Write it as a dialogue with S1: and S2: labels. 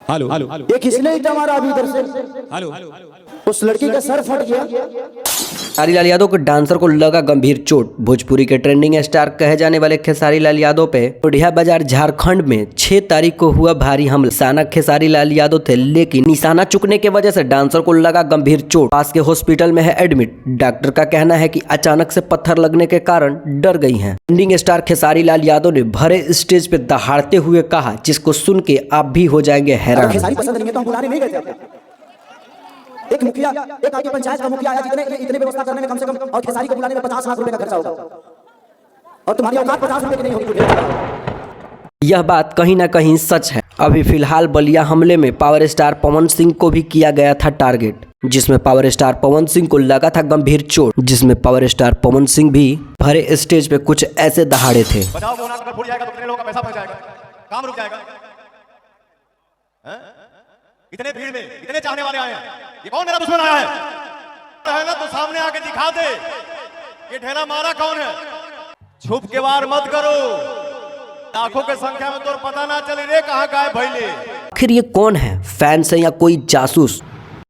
S1: Hello
S2: ये किसने ईटा मारा अभी इधर से?
S1: हेलो
S2: उस लड़की का सर फट गया।
S3: खेसारी लाल यादव के डांसर को लगा गंभीर चोट। भोजपुरी के ट्रेंडिंग स्टार कहे जाने वाले खेसारी लाल यादव पे लोहिया बाजार झारखंड में 6 तारीख को हुआ भारी हमला। निशाना खेसारी लाल यादव थे, लेकिन निशाना चुकने की वजह से डांसर को लगा गंभीर चोट। पास के हॉस्पिटल में है एडमिट। डॉक्टर का कहना है कि अचानक से पत्थर लगने के कारण डर गई हैं। ट्रेंडिंग स्टार खेसारी लाल यादव ने भरे स्टेज पे दहाड़ते हुए कहा, जिसको सुन के आप भी हो जाएंगे हैरान।
S2: खेसारी पसंद नहीं है तो हम बुलाने नहीं गए थे आपको। एक मुखिया, एक आपकी पंचायत का मुखिया आया, इतने व्यवस्था करने में कम से कम, और खेसारी को बुलाने में 50 लाख रुपए का खर्चा होगा, और तुम्हारी औकात 50 रुपए की नहीं होगी।
S3: यह बात कहीं ना कहीं सच है। अभी फिलहाल बलिया हमले में पावर स्टार पवन सिंह को भी किया गया था टारगेट, जिसमें पावर स्टार पवन सिंह को लगा था गंभीर चोट, जिसमें पावर स्टार पवन सिंह भी भरे स्टेज पे कुछ ऐसे दहाड़े थे।
S4: बचाओ बोनस अगर फूट जाएगा तो कितने लोगों का पैसा बच जाएगा, काम रुक जाएगा। इतने भीड़ में इतने चाहने वाले आए हैं, ये कौन मेरा दुश्मन आया है ना, तो सामने आके दिखा दे ये ढेला मारा कौन है। छुप के वार मत करो, लाखों के संख्या में तो पता ना चले रे कहां गायब भइले।
S3: आखिर ये कौन है? फैंस है या कोई जासूस?